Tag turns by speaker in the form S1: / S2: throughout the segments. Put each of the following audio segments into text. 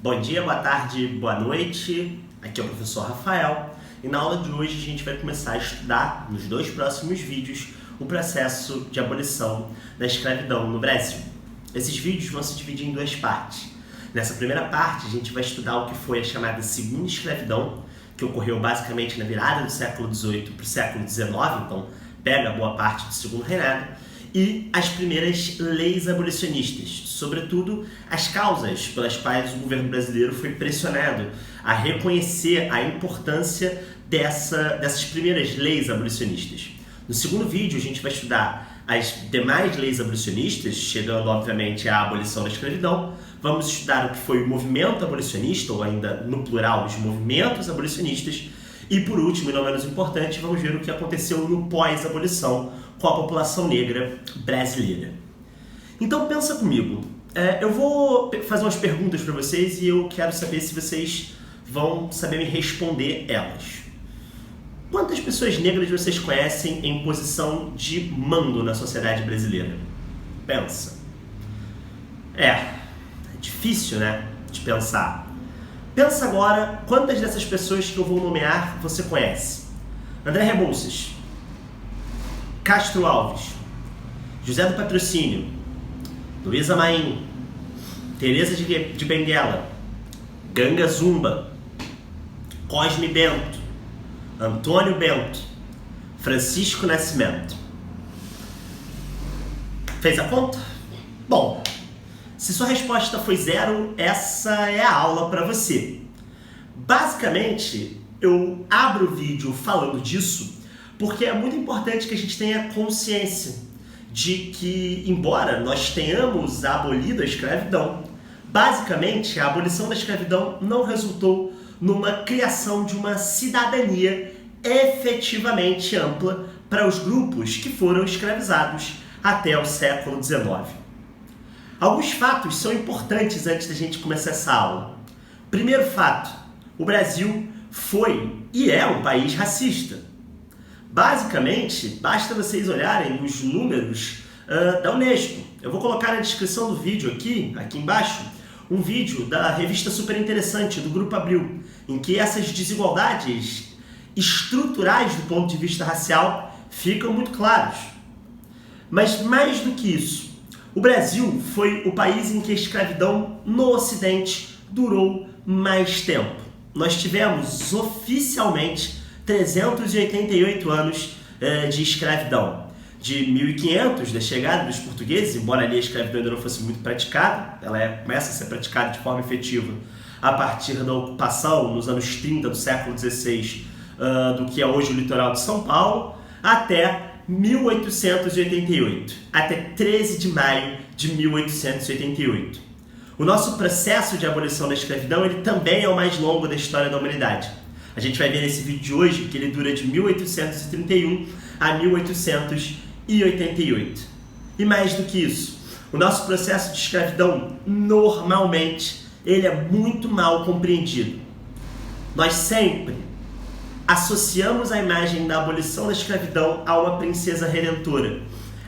S1: Bom dia, boa tarde, boa noite. Aqui é o professor Rafael e na aula de hoje a gente vai começar a estudar, nos dois próximos vídeos, o processo de abolição da escravidão no Brasil. Esses vídeos vão se dividir em duas partes. Nessa primeira parte a gente vai estudar o que foi a chamada segunda escravidão, que ocorreu basicamente na virada do século XVIII para o século XIX, então pega boa parte do segundo reinado, e as primeiras leis abolicionistas, sobretudo as causas pelas quais o governo brasileiro foi pressionado a reconhecer a importância dessas primeiras leis abolicionistas. No segundo vídeo a gente vai estudar as demais leis abolicionistas, chegando obviamente à abolição da escravidão. Vamos estudar o que foi o movimento abolicionista, ou ainda no plural, os movimentos abolicionistas. E por último, e não menos importante, vamos ver o que aconteceu no pós-abolição com a população negra brasileira. Então pensa comigo, eu vou fazer umas perguntas para vocês e eu quero saber se vocês vão saber me responder elas. Quantas pessoas negras vocês conhecem em posição de mando na sociedade brasileira? Pensa. É difícil, né, de pensar. Pensa agora quantas dessas pessoas que eu vou nomear você conhece. André Rebouças, Castro Alves, José do Patrocínio, Luísa Maim, Teresa de Benguela, Ganga Zumba, Cosme Bento, Antônio Bento, Francisco Nascimento. Fez a conta? Bom, se sua resposta foi 0, essa é a aula para você. Basicamente, eu abro o vídeo falando disso porque é muito importante que a gente tenha consciência de que, embora nós tenhamos abolido a escravidão, basicamente a abolição da escravidão não resultou numa criação de uma cidadania efetivamente ampla para os grupos que foram escravizados até o século XIX. Alguns fatos são importantes antes da gente começar essa aula. Primeiro fato, o Brasil foi e é um país racista. Basicamente, basta vocês olharem os números da Unesco. Eu vou colocar na descrição do vídeo aqui embaixo, um vídeo da revista super interessante do Grupo Abril, em que essas desigualdades estruturais do ponto de vista racial ficam muito claras. Mas mais do que isso, o Brasil foi o país em que a escravidão no Ocidente durou mais tempo. Nós tivemos oficialmente 388 anos de escravidão. De 1500, da chegada dos portugueses, embora ali a escravidão ainda não fosse muito praticada, ela começa a ser praticada de forma efetiva a partir da ocupação, nos anos 30 do século XVI, do que é hoje o litoral de São Paulo, até 1888, até 13 de maio de 1888. O nosso processo de abolição da escravidão ele também é o mais longo da história da humanidade. A gente vai ver nesse vídeo de hoje que ele dura de 1831 a 1888. E mais do que isso, o nosso processo de escravidão, normalmente, ele é muito mal compreendido. Nós sempre associamos a imagem da abolição da escravidão a uma princesa redentora,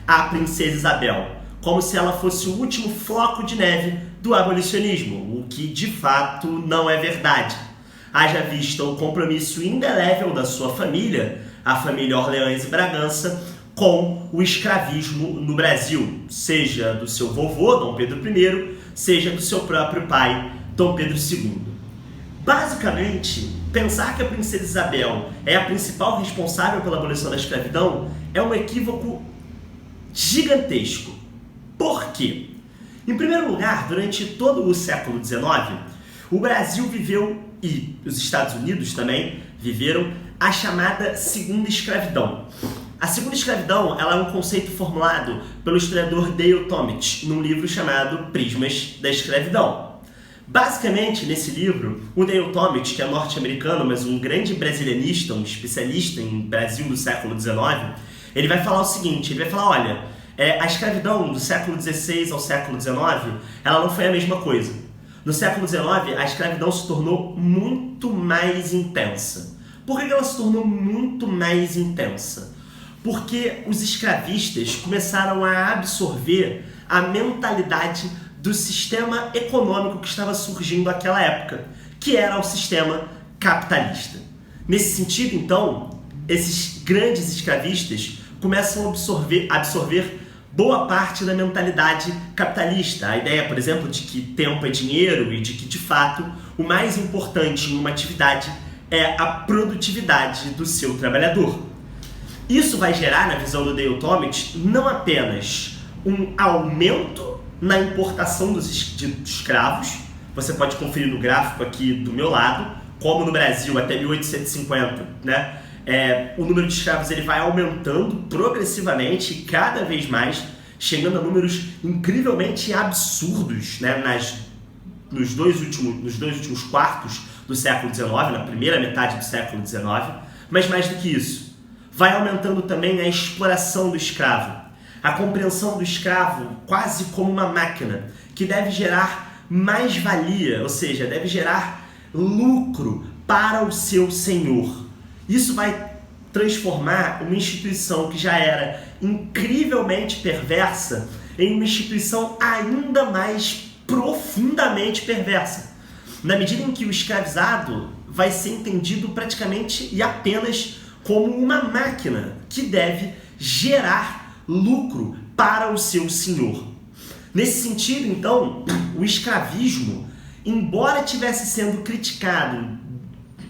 S1: a princesa Isabel, como se ela fosse o último floco de neve do abolicionismo, o que de fato não é verdade. Haja vista o compromisso indelével da sua família, a família Orleans e Bragança, com o escravismo no Brasil, seja do seu vovô, Dom Pedro I, seja do seu próprio pai, Dom Pedro II. Basicamente, pensar que a princesa Isabel é a principal responsável pela abolição da escravidão é um equívoco gigantesco. Por quê? Em primeiro lugar, durante todo o século XIX, o Brasil viveu, e os Estados Unidos também, viveram a chamada segunda escravidão. A segunda escravidão ela é um conceito formulado pelo historiador Dale Talmage, num livro chamado Prismas da Escravidão. Basicamente, nesse livro, o Dale Talmage, que é norte-americano, mas um grande brasilianista, um especialista em Brasil do século XIX, ele vai falar o seguinte, ele vai falar, olha, a escravidão do século XVI ao século XIX, ela não foi a mesma coisa. No século XIX, a escravidão se tornou muito mais intensa. Por que ela se tornou muito mais intensa? Porque os escravistas começaram a absorver a mentalidade do sistema econômico que estava surgindo naquela época, que era o sistema capitalista. Nesse sentido, então, esses grandes escravistas começam a absorver boa parte da mentalidade capitalista. A ideia, por exemplo, de que tempo é dinheiro e de que, de fato, o mais importante em uma atividade é a produtividade do seu trabalhador. Isso vai gerar, na visão do Dale Talmage, não apenas um aumento na importação dos escravos. Você pode conferir no gráfico aqui do meu lado, como no Brasil até 1850, né? O número de escravos ele vai aumentando progressivamente, cada vez mais, chegando a números incrivelmente absurdos, né? Nos dois últimos quartos do século XIX, na primeira metade do século XIX, mas mais do que isso, vai aumentando também a exploração do escravo, a compreensão do escravo quase como uma máquina que deve gerar mais-valia, ou seja, deve gerar lucro para o seu senhor. Isso vai transformar uma instituição que já era incrivelmente perversa em uma instituição ainda mais profundamente perversa, na medida em que o escravizado vai ser entendido praticamente e apenas como uma máquina que deve gerar lucro para o seu senhor. Nesse sentido, então, o escravismo, embora estivesse sendo criticado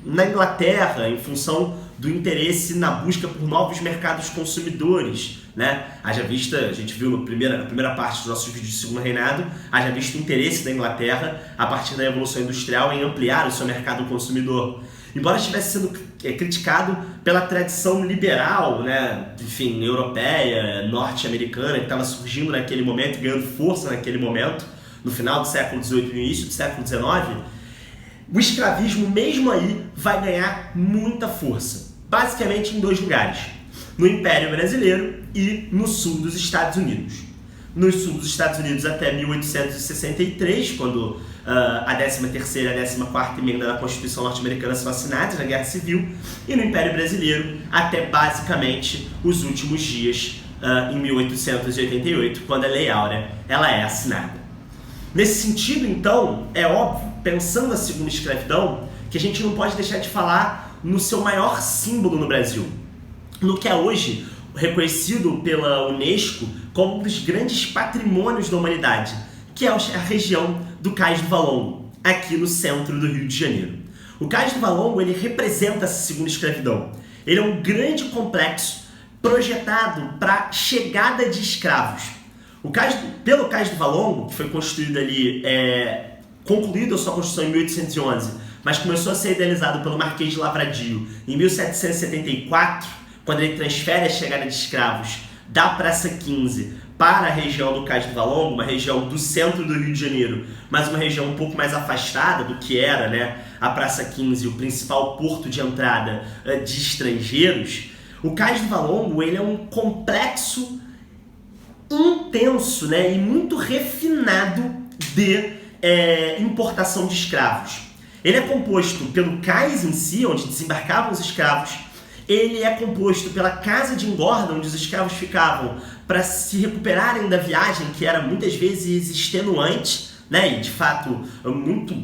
S1: na Inglaterra em função do interesse na busca por novos mercados consumidores, né? Haja vista, a gente viu na primeira parte dos nossos vídeos de Segundo Reinado, haja visto o interesse da Inglaterra a partir da Revolução Industrial em ampliar o seu mercado consumidor. Embora estivesse sendo criticado pela tradição liberal, né, enfim, europeia, norte-americana, que estava surgindo naquele momento, ganhando força naquele momento, no final do século XVIII e no início do século XIX, o escravismo, mesmo aí, vai ganhar muita força, basicamente em dois lugares, no Império Brasileiro e no sul dos Estados Unidos. No sul dos Estados Unidos até 1863, quando a 13ª e a 14ª emenda da Constituição norte-americana são assinadas na Guerra Civil, e no Império Brasileiro até basicamente os últimos dias, em 1888, quando a Lei Áurea ela é assinada. Nesse sentido, então, é óbvio, pensando a segunda escravidão, que a gente não pode deixar de falar no seu maior símbolo no Brasil, no que é hoje reconhecido pela Unesco como um dos grandes patrimônios da humanidade, que é a região do Cais do Valongo, aqui no centro do Rio de Janeiro. O Cais do Valongo ele representa essa segunda escravidão. Ele é um grande complexo projetado para a chegada de escravos. Pelo Cais do Valongo, que foi construído ali, concluído a sua construção em 1811, mas começou a ser idealizado pelo Marquês de Lavradio em 1774, quando ele transfere a chegada de escravos da Praça 15 para a região do Cais do Valongo, uma região do centro do Rio de Janeiro, mas uma região um pouco mais afastada do que era, né, a Praça 15, o principal porto de entrada de estrangeiros. O Cais do Valongo ele é um complexo intenso, né, e muito refinado de importação de escravos. Ele é composto pelo cais em si, onde desembarcavam os escravos. Ele é composto pela casa de engorda, onde os escravos ficavam para se recuperarem da viagem, que era muitas vezes extenuante, né, e de fato muito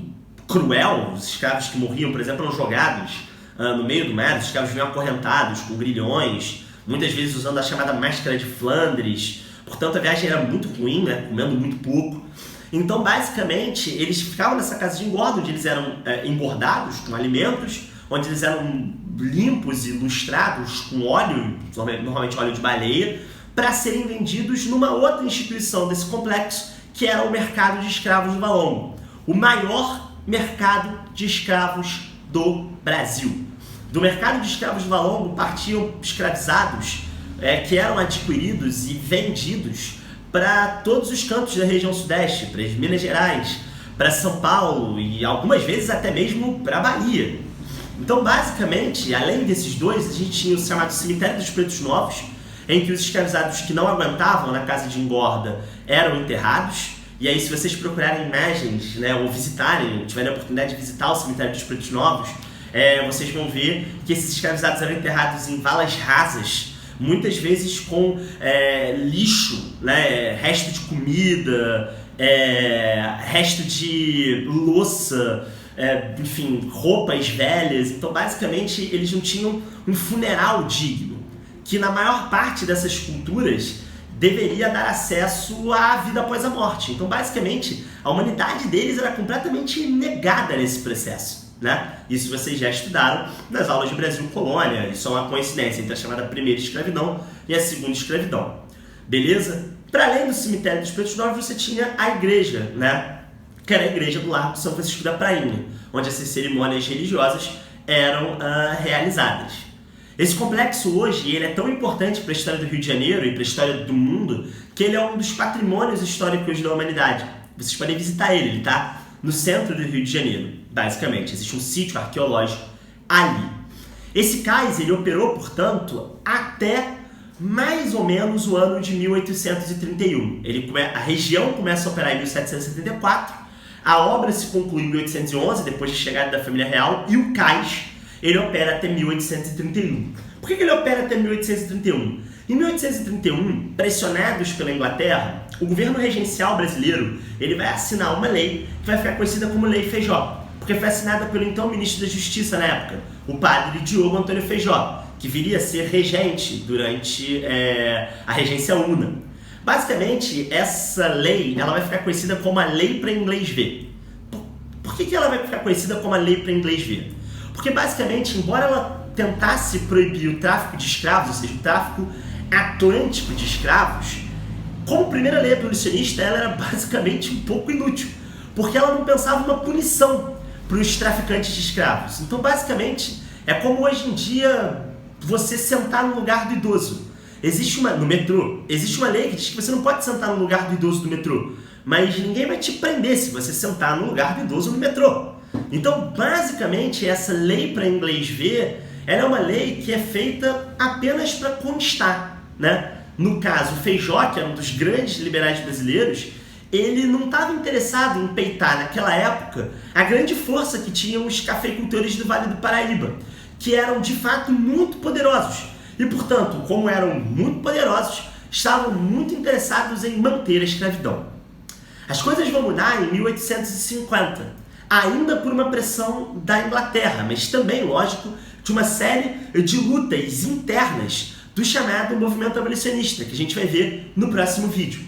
S1: cruel. Os escravos que morriam, por exemplo, eram jogados no meio do mar. Os escravos vinham acorrentados com grilhões, muitas vezes usando a chamada máscara de Flandres. Portanto, a viagem era muito ruim, né, comendo muito pouco. Então, basicamente, eles ficavam nessa casa de engorda, onde eles eram engordados com alimentos, onde eles eram limpos e lustrados com óleo, normalmente óleo de baleia, para serem vendidos numa outra instituição desse complexo, que era o mercado de escravos do Valongo, o maior mercado de escravos do Brasil. Do mercado de escravos do Valongo partiam escravizados que eram adquiridos e vendidos para todos os cantos da região sudeste, para as Minas Gerais, para São Paulo e algumas vezes até mesmo para a Bahia. Então, basicamente, além desses dois, a gente tinha o chamado Cemitério dos Pretos Novos, em que os escravizados que não aguentavam na casa de engorda eram enterrados. E aí, se vocês procurarem imagens, né, ou visitarem, tiverem a oportunidade de visitar o Cemitério dos Pretos Novos, vocês vão ver que esses escravizados eram enterrados em valas rasas, muitas vezes com lixo, né, resto de comida, resto de louça, enfim, roupas velhas. Então, basicamente, eles não tinham um funeral digno, que na maior parte dessas culturas deveria dar acesso à vida após a morte. Então, basicamente, a humanidade deles era completamente negada nesse processo, né? Isso vocês já estudaram nas aulas de Brasil Colônia. Isso é uma coincidência entre a chamada primeira escravidão e a segunda escravidão. Beleza? Para além do cemitério dos Pretos Novos, você tinha a igreja, né? Que era a igreja do Largo de São Francisco da Prainha, onde essas cerimônias religiosas eram realizadas. Esse complexo hoje ele é tão importante para a história do Rio de Janeiro e para a história do mundo que ele é um dos patrimônios históricos da humanidade. Vocês podem visitar ele tá no centro do Rio de Janeiro, basicamente. Existe um sítio arqueológico ali. Esse cais ele operou, portanto, até mais ou menos o ano de 1831. A região começa a operar em 1774, a obra se conclui em 1811, depois da chegada da família real, e o cais ele opera até 1831. Por que ele opera até 1831? Em 1831, pressionados pela Inglaterra, o governo regencial brasileiro ele vai assinar uma lei que vai ficar conhecida como Lei Feijó, porque foi assinada pelo então ministro da Justiça na época, o padre Diogo Antônio Feijó, que viria a ser regente durante a regência Una. Basicamente, essa lei ela vai ficar conhecida como a Lei para Inglês Ver. Por que ela vai ficar conhecida como a Lei para Inglês Ver? Porque, basicamente, embora ela tentasse proibir o tráfico de escravos, ou seja, o tráfico atlântico de escravos, como primeira lei abolicionista, ela era basicamente um pouco inútil, porque ela não pensava uma punição para os traficantes de escravos. Então, basicamente, é como hoje em dia você sentar no lugar do idoso. No metrô, existe uma lei que diz que você não pode sentar no lugar do idoso do metrô, mas ninguém vai te prender se você sentar no lugar do idoso no metrô. Então, basicamente, essa lei para inglês ver, ela é uma lei que é feita apenas para constar, né? No caso, o Feijó, que era um dos grandes liberais brasileiros, ele não estava interessado em peitar, naquela época, a grande força que tinham os cafeicultores do Vale do Paraíba, que eram, de fato, muito poderosos. E, portanto, como eram muito poderosos, estavam muito interessados em manter a escravidão. As coisas vão mudar em 1850, ainda por uma pressão da Inglaterra, mas também, lógico, de uma série de lutas internas do chamado movimento abolicionista, que a gente vai ver no próximo vídeo.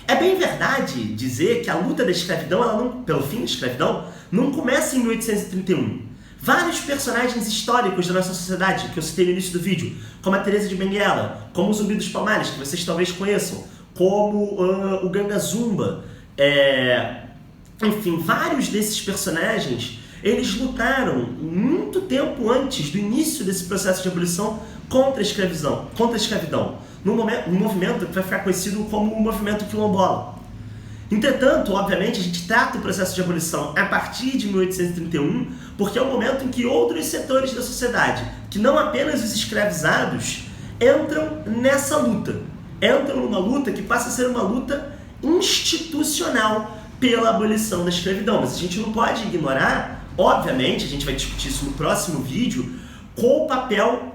S1: É bem verdade dizer que a luta da escravidão, pelo fim da escravidão, não começa em 1831. Vários personagens históricos da nossa sociedade, que eu citei no início do vídeo, como a Teresa de Benguela, como o Zumbi dos Palmares, que vocês talvez conheçam, como o Ganga Zumba, enfim, vários desses personagens, eles lutaram muito tempo antes do início desse processo de abolição contra a escravidão, num movimento que vai ficar conhecido como o movimento quilombola. Entretanto, obviamente, a gente trata o processo de abolição a partir de 1831, porque é o momento em que outros setores da sociedade, que não apenas os escravizados, entram nessa luta. Entram numa luta que passa a ser uma luta institucional pela abolição da escravidão. Mas a gente não pode ignorar, obviamente, a gente vai discutir isso no próximo vídeo, qual o papel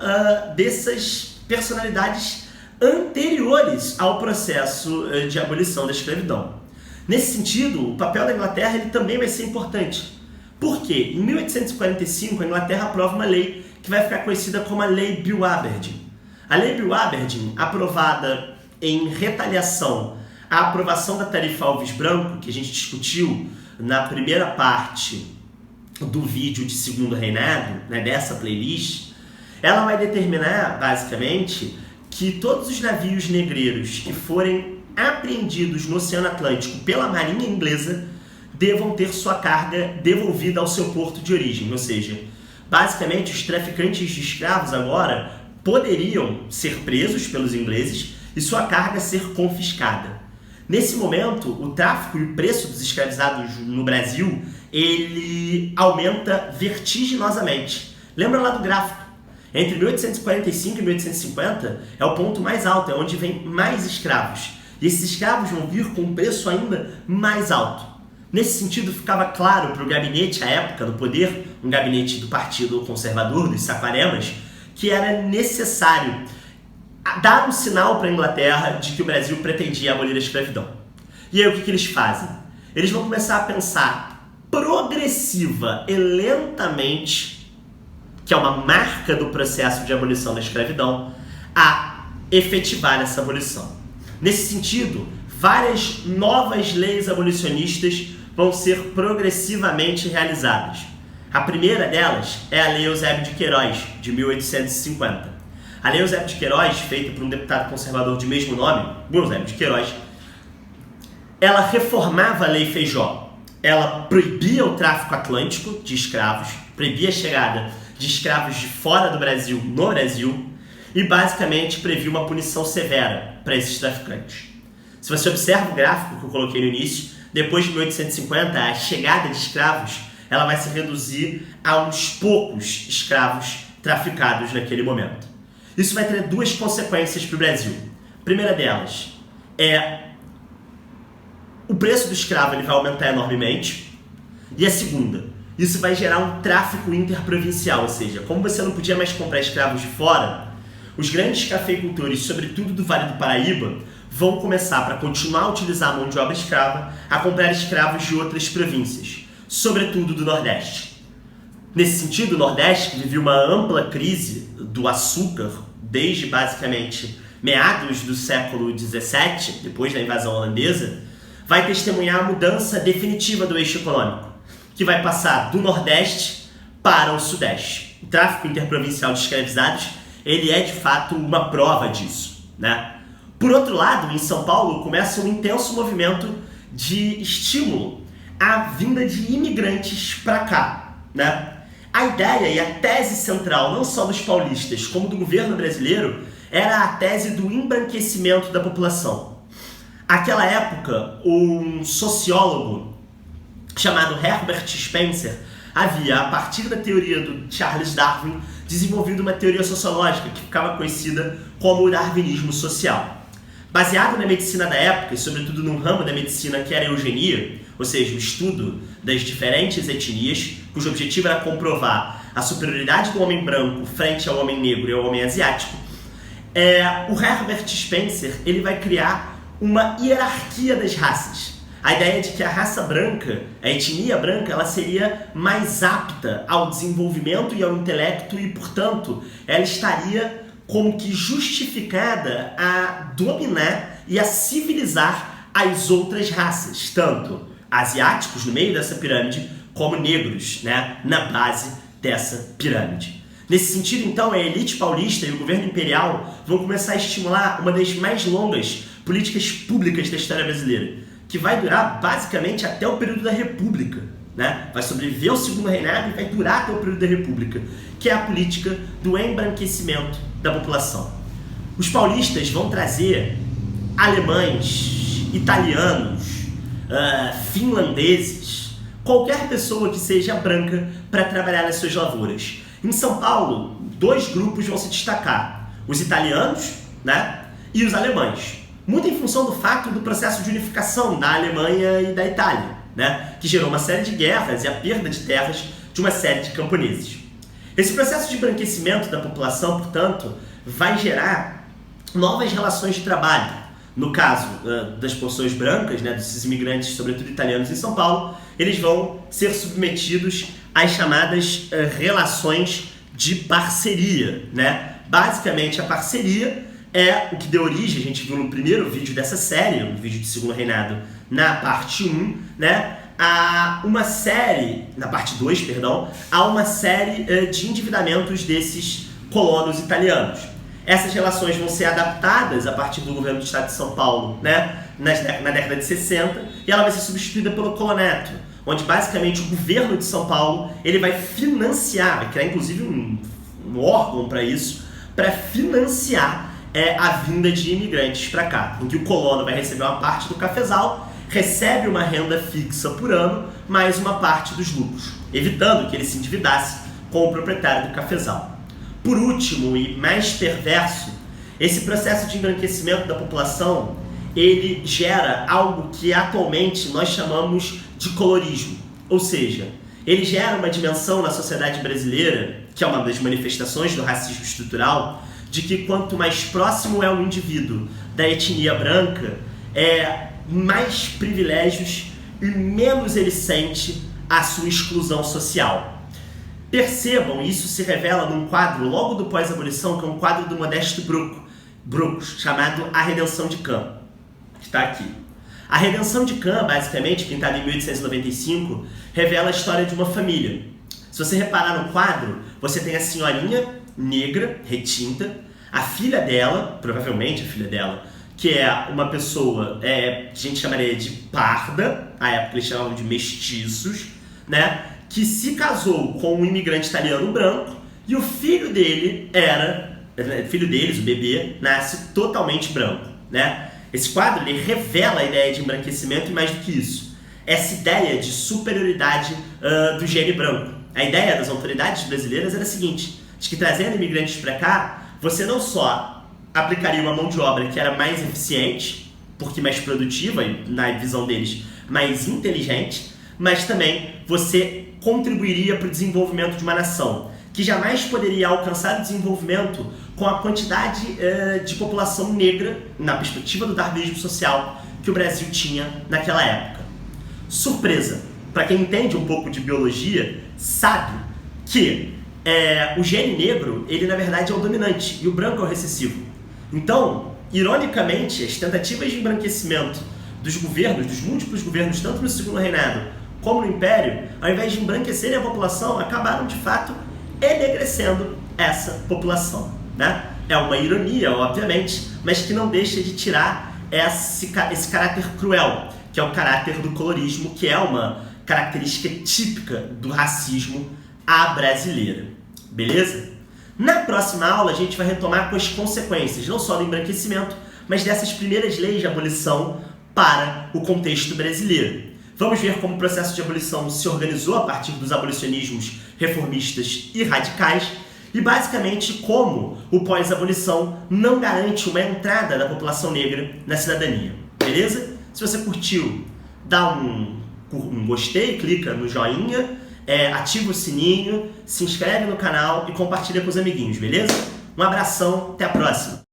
S1: dessas personalidades anteriores ao processo de abolição da escravidão. Nesse sentido, o papel da Inglaterra ele também vai ser importante. Por quê? Em 1845, a Inglaterra aprova uma lei que vai ficar conhecida como a Lei Bill Aberdeen. A Lei Bill Aberdeen, aprovada em retaliação à aprovação da tarifa Alves Branco, que a gente discutiu na primeira parte do vídeo de Segundo Reinado, né, dessa playlist, ela vai determinar, basicamente, que todos os navios negreiros que forem apreendidos no Oceano Atlântico pela Marinha Inglesa devam ter sua carga devolvida ao seu porto de origem. Ou seja, basicamente os traficantes de escravos agora poderiam ser presos pelos ingleses e sua carga ser confiscada. Nesse momento, o tráfico e o preço dos escravizados no Brasil, ele aumenta vertiginosamente. Lembra lá do gráfico? Entre 1845 e 1850 é o ponto mais alto, é onde vem mais escravos. E esses escravos vão vir com um preço ainda mais alto. Nesse sentido, ficava claro para o gabinete, à época do poder, um gabinete do Partido Conservador, dos Saquaremas, que era necessário dar um sinal para a Inglaterra de que o Brasil pretendia abolir a escravidão. E aí o que eles fazem? Eles vão começar a pensar progressiva e lentamente, que é uma marca do processo de abolição da escravidão, a efetivar essa abolição. Nesse sentido, várias novas leis abolicionistas vão ser progressivamente realizadas. A primeira delas é a Lei Eusébio de Queiroz, de 1850. A Lei Eusébio de Queiroz, feita por um deputado conservador de mesmo nome, Eusébio de Queiroz, ela reformava a Lei Feijó. Ela proibia o tráfico atlântico de escravos, proibia a chegada de escravos de fora do Brasil no Brasil e basicamente previa uma punição severa para esses traficantes. Se você observa o gráfico que eu coloquei no início, depois de 1850, a chegada de escravos ela vai se reduzir a uns poucos escravos traficados naquele momento. Isso vai ter duas consequências para o Brasil. A primeira delas é o preço do escravo ele vai aumentar enormemente. E a segunda, isso vai gerar um tráfico interprovincial, ou seja, como você não podia mais comprar escravos de fora, os grandes cafeicultores, sobretudo do Vale do Paraíba, vão começar, para continuar a utilizar a mão de obra escrava, a comprar escravos de outras províncias, sobretudo do Nordeste. Nesse sentido, o Nordeste, que vivia uma ampla crise do açúcar desde basicamente meados do século XVII, depois da invasão holandesa, vai testemunhar a mudança definitiva do eixo econômico, que vai passar do Nordeste para o Sudeste. O tráfico interprovincial de escravizados, ele é de fato uma prova disso, né? Por outro lado, em São Paulo começa um intenso movimento de estímulo à vinda de imigrantes para cá, né? A ideia e a tese central, não só dos paulistas, como do governo brasileiro, era a tese do embranquecimento da população. Naquela época, um sociólogo chamado Herbert Spencer havia, a partir da teoria do Charles Darwin, desenvolvido uma teoria sociológica que ficava conhecida como o darwinismo social. Baseado na medicina da época, e sobretudo num ramo da medicina que era a eugenia, ou seja, o estudo das diferentes etnias, cujo objetivo era comprovar a superioridade do homem branco frente ao homem negro e ao homem asiático, o Herbert Spencer ele vai criar uma hierarquia das raças. A ideia de que a raça branca, a etnia branca, ela seria mais apta ao desenvolvimento e ao intelecto e, portanto, ela estaria como que justificada a dominar e a civilizar as outras raças, tanto asiáticos no meio dessa pirâmide, como negros, né, na base dessa pirâmide. Nesse sentido, então, a elite paulista e o governo imperial vão começar a estimular uma das mais longas políticas públicas da história brasileira, que vai durar basicamente até o período da República, né? Vai sobreviver ao segundo reinado e vai durar até o período da República, que é a política do embranquecimento da população. Os paulistas vão trazer alemães, italianos, finlandeses, qualquer pessoa que seja branca para trabalhar nas suas lavouras. Em São Paulo, dois grupos vão se destacar, os italianos, né, e os alemães, muito em função do fato do processo de unificação da Alemanha e da Itália, né, que gerou uma série de guerras e a perda de terras de uma série de camponeses. Esse processo de embranquecimento da população, portanto, vai gerar novas relações de trabalho. No caso das pessoas brancas, né, desses imigrantes, sobretudo italianos em São Paulo, eles vão ser submetidos às chamadas relações de parceria, né? Basicamente, a parceria é o que deu origem, a gente viu no primeiro vídeo dessa série, no vídeo de Segundo Reinado, na parte 1, né? A uma série, na parte 2, perdão, a uma série de endividamentos desses colonos italianos. Essas relações vão ser adaptadas a partir do governo do estado de São Paulo, né, na década de 60, e ela vai ser substituída pelo colonato, onde basicamente o governo de São Paulo ele vai financiar, vai criar inclusive um órgão para isso, para financiar a vinda de imigrantes para cá, em que o colono vai receber uma parte do cafezal, recebe uma renda fixa por ano, mais uma parte dos lucros, evitando que ele se endividasse com o proprietário do cafezal. Por último e mais perverso, esse processo de embranquecimento da população, ele gera algo que atualmente nós chamamos de colorismo. Ou seja, ele gera uma dimensão na sociedade brasileira, que é uma das manifestações do racismo estrutural, de que quanto mais próximo é o indivíduo da etnia branca, mais privilégios e menos ele sente a sua exclusão social. Percebam, isso se revela num quadro logo do pós-abolição, que é um quadro do Modesto Bruckos, chamado A Redenção de Caen, que está aqui. A Redenção de Caen, basicamente, pintada em 1895, revela a história de uma família. Se você reparar no quadro, você tem a senhorinha negra, retinta, a filha dela, provavelmente a filha dela, que é uma pessoa, a gente chamaria de parda, à época eles chamavam de mestiços, né? Que se casou com um imigrante italiano branco, e o filho dele filho deles, o bebê, nasce totalmente branco, né? Esse quadro ele revela a ideia de embranquecimento e mais do que isso, essa ideia de superioridade do gene branco. A ideia das autoridades brasileiras era a seguinte, de que trazendo imigrantes para cá, você não só aplicaria uma mão de obra que era mais eficiente, porque mais produtiva, e na visão deles, mais inteligente, mas também você contribuiria para o desenvolvimento de uma nação, que jamais poderia alcançar o desenvolvimento com a quantidade de população negra, na perspectiva do darwinismo social, que o Brasil tinha naquela época. Surpresa! Para quem entende um pouco de biologia, sabe que o gene negro, ele na verdade é o dominante e o branco é o recessivo. Então, ironicamente, as tentativas de embranquecimento dos governos, dos múltiplos governos, tanto no Segundo Reinado como no Império, ao invés de embranquecerem a população, acabaram de fato enegrecendo essa população, né? É uma ironia, obviamente, mas que não deixa de tirar esse caráter cruel, que é o caráter do colorismo, que é uma característica típica do racismo à brasileira. Beleza? Na próxima aula a gente vai retomar com as consequências, não só do embranquecimento, mas dessas primeiras leis de abolição para o contexto brasileiro. Vamos ver como o processo de abolição se organizou a partir dos abolicionismos reformistas e radicais e basicamente como o pós-abolição não garante uma entrada da população negra na cidadania. Beleza? Se você curtiu, dá um gostei, clica no joinha, ativa o sininho, se inscreve no canal e compartilha com os amiguinhos, beleza? Um abração, até a próxima!